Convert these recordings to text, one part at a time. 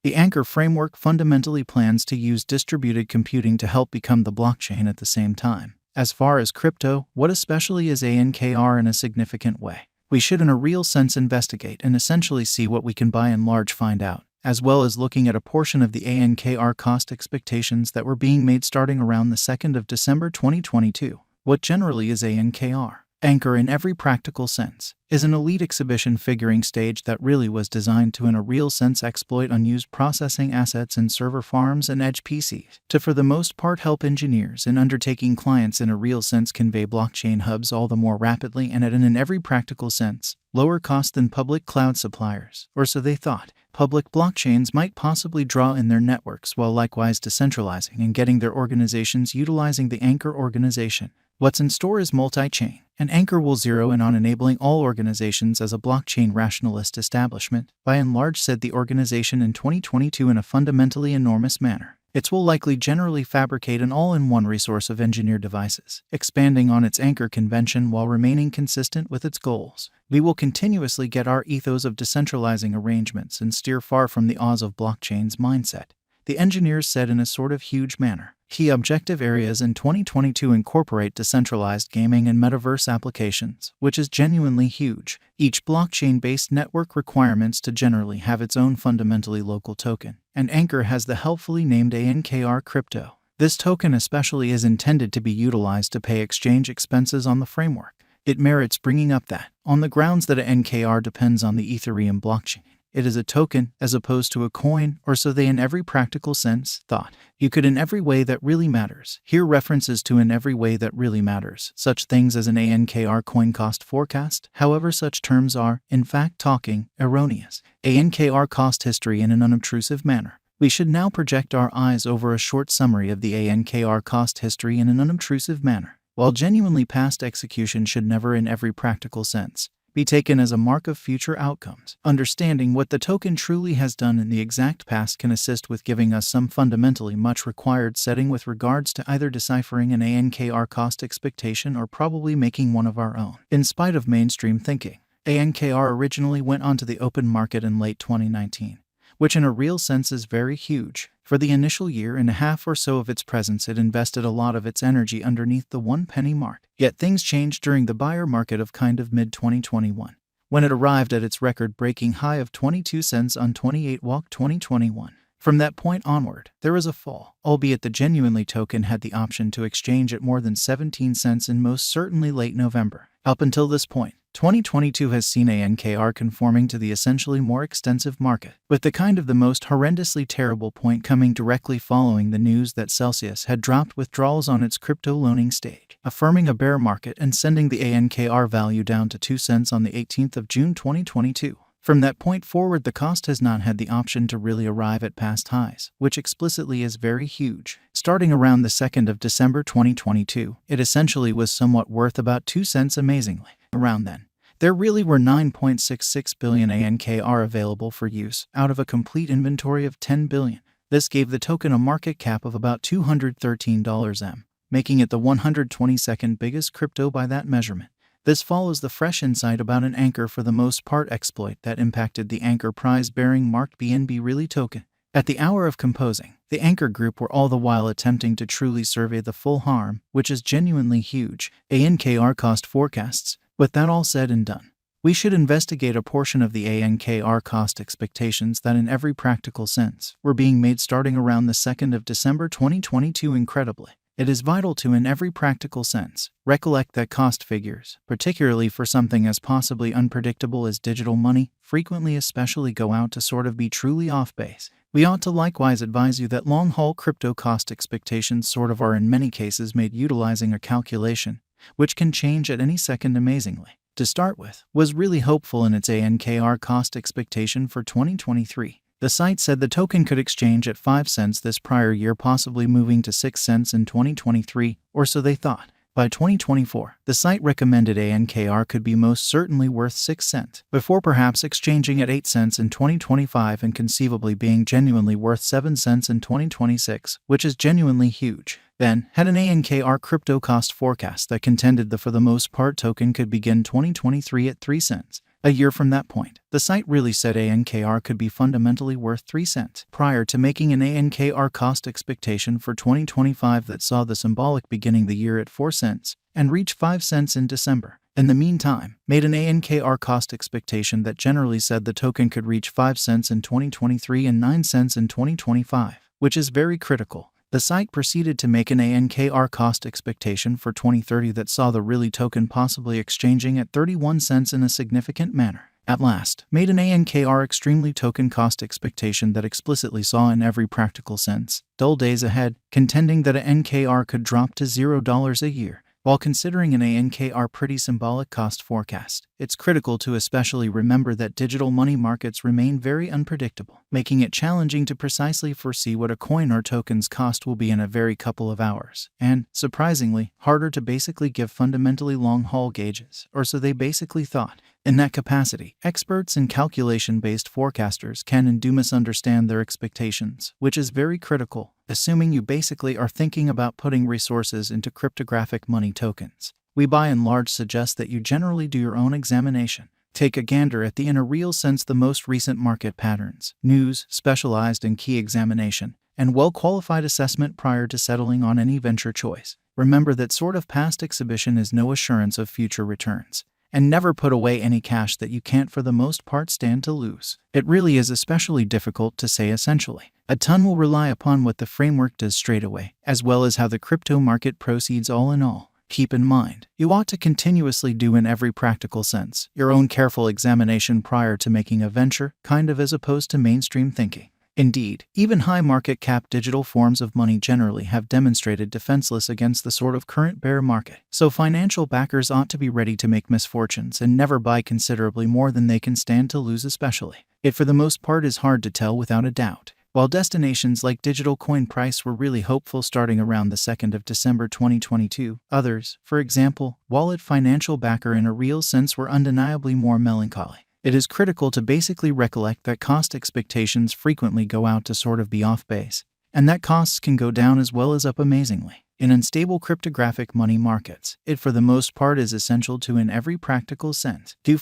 The ANKR framework fundamentally plans to use distributed computing to help become the blockchain at the same time. As far as crypto, what especially is ANKR in a significant way? We should in a real sense investigate and essentially see what we can by and large find out, as well as looking at a portion of the ANKR cost expectations that were being made starting around the 2nd of December 2022. What generally is ANKR? ANKR in every practical sense is an elite exhibition figuring stage that really was designed to in a real sense exploit unused processing assets in server farms and edge PCs to for the most part help engineers in undertaking clients in a real sense convey blockchain hubs all the more rapidly and at an in every practical sense lower cost than public cloud suppliers, or so they thought. Public blockchains might possibly draw in their networks while likewise decentralizing and getting their organizations utilizing the ANKR organization. What's in store is multi-chain, and ANKR will zero in on enabling all organizations as a blockchain rationalist establishment, by and large said the organization in 2022 in a fundamentally enormous manner. It will likely generally fabricate an all-in-one resource of engineered devices, expanding on its ANKR convention while remaining consistent with its goals. We will continuously get our ethos of decentralizing arrangements and steer far from the Oz of blockchains mindset. The engineers said in a sort of huge manner. Key objective areas in 2022 incorporate decentralized gaming and metaverse applications, which is genuinely huge. Each blockchain-based network requirements to generally have its own fundamentally local token, and ANKR has the helpfully named ANKR crypto. This token especially is intended to be utilized to pay exchange expenses on the framework. It merits bringing up that, on the grounds that ANKR depends on the Ethereum blockchain, it is a token as opposed to a coin, or so they in every practical sense thought. You could in every way that really matters. Here references to in every way that really matters, such things as an ANKR coin cost forecast. However, such terms are, in fact, talking erroneous. ANKR cost history in an unobtrusive manner. We should now project our eyes over a short summary of the ANKR cost history in an unobtrusive manner. While genuinely past execution should never in every practical sense be taken as a mark of future outcomes, understanding what the token truly has done in the exact past can assist with giving us some fundamentally much required setting with regards to either deciphering an ANKR cost expectation or probably making one of our own. In spite of mainstream thinking, ANKR originally went onto the open market in late 2019, which in a real sense is very huge. For the initial year and a half or so of its presence, it invested a lot of its energy underneath the 1 penny mark. Yet things changed during the buyer market of kind of mid-2021, when it arrived at its record-breaking high of 22 cents on 28 Walk 2021. From that point onward, there was a fall, albeit the genuinely token had the option to exchange at more than 17 cents in most certainly late November. Up until this point, 2022 has seen ANKR conforming to the essentially more extensive market, with the kind of the most horrendously terrible point coming directly following the news that Celsius had dropped withdrawals on its crypto loaning stage, affirming a bear market and sending the ANKR value down to 2 cents on the 18th of June 2022. From that point forward, the cost has not had the option to really arrive at past highs, which explicitly is very huge. Starting around the 2nd of December 2022, it essentially was somewhat worth about 2 cents amazingly. Around then, there really were 9.66 billion ANKR available for use, out of a complete inventory of 10 billion. This gave the token a market cap of about $213 M, making it the 122nd biggest crypto by that measurement. This follows the fresh insight about an ANKR for the most part exploit that impacted the ANKR prize-bearing marked BNB really token. At the hour of composing, the ANKR group were all the while attempting to truly survey the full harm, which is genuinely huge, ANKR cost forecasts. With that all said and done, we should investigate a portion of the ANKR cost expectations that in every practical sense were being made starting around the 2nd of December 2022. Incredibly, it is vital to in every practical sense recollect that cost figures, particularly for something as possibly unpredictable as digital money, frequently especially go out to sort of be truly off base. We ought to likewise advise you that long-haul crypto cost expectations sort of are in many cases made utilizing a calculation, which can change at any second amazingly. To start with, was really hopeful in its ANKR cost expectation for 2023. The site said the token could exchange at 5 cents this prior year, possibly moving to 6 cents in 2023, or so they thought. By 2024, the site recommended ANKR could be most certainly worth 6 cents, before perhaps exchanging at 8 cents in 2025 and conceivably being genuinely worth 7 cents in 2026, which is genuinely huge. Then, had an ANKR crypto cost forecast that contended the for the most part token could begin 2023 at 3 cents. A year from that point, the site really said ANKR could be fundamentally worth 3 cents, prior to making an ANKR cost expectation for 2025 that saw the symbolic beginning the year at 4 cents and reach 5 cents in December. In the meantime, made an ANKR cost expectation that generally said the token could reach 5 cents in 2023 and 9 cents in 2025, which is very critical. The site proceeded to make an ANKR cost expectation for 2030 that saw the really token possibly exchanging at 31 cents in a significant manner. At last, made an ANKR extremely token cost expectation that explicitly saw in every practical sense dull days ahead, contending that an NKR could drop to $0 a year. While considering an ANKR pretty symbolic cost forecast, it's critical to especially remember that digital money markets remain very unpredictable, making it challenging to precisely foresee what a coin or token's cost will be in a very couple of hours, and, surprisingly, harder to basically give fundamentally long-haul gauges, or so they basically thought. In that capacity, experts and calculation-based forecasters can and do misunderstand their expectations, which is very critical, assuming you basically are thinking about putting resources into cryptographic money tokens. We by and large suggest that you generally do your own examination. Take a gander at in a real sense the most recent market patterns, news, specialized and key examination, and well-qualified assessment prior to settling on any venture choice. Remember that sort of past exhibition is no assurance of future returns. And never put away any cash that you can't for the most part stand to lose. It really is especially difficult to say essentially. A ton will rely upon what the framework does straight away, as well as how the crypto market proceeds all in all. Keep in mind, you ought to continuously do in every practical sense your own careful examination prior to making a venture, kind of as opposed to mainstream thinking. Indeed, even high market cap digital forms of money generally have demonstrated defenseless against the sort of current bear market. So financial backers ought to be ready to make misfortunes and never buy considerably more than they can stand to lose especially. It for the most part is hard to tell without a doubt. While destinations like digital coin price were really hopeful starting around the 2nd of December 2022, others, for example, wallet financial backer in a real sense were undeniably more melancholy. It is critical to basically recollect that cost expectations frequently go out to sort of be off base, and that costs can go down as well as up amazingly. In unstable cryptographic money markets, it for the most part is essential to in every practical sense do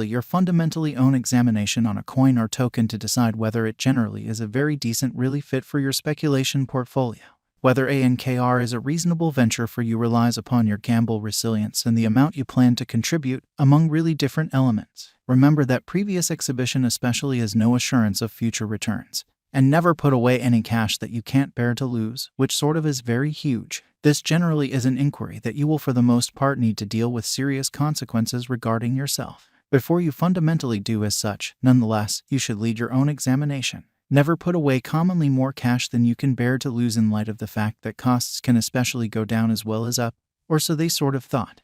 your fundamentally own examination on a coin or token to decide whether it generally is a very decent really fit for your speculation portfolio. Whether ANKR is a reasonable venture for you relies upon your gamble resilience and the amount you plan to contribute, among really different elements. Remember that previous exhibition especially is no assurance of future returns. And never put away any cash that you can't bear to lose, which sort of is very huge. This generally is an inquiry that you will for the most part need to deal with serious consequences regarding yourself. Before you fundamentally do as such, nonetheless, you should lead your own examination. Never put away commonly more cash than you can bear to lose in light of the fact that costs can especially go down as well as up, or so they sort of thought.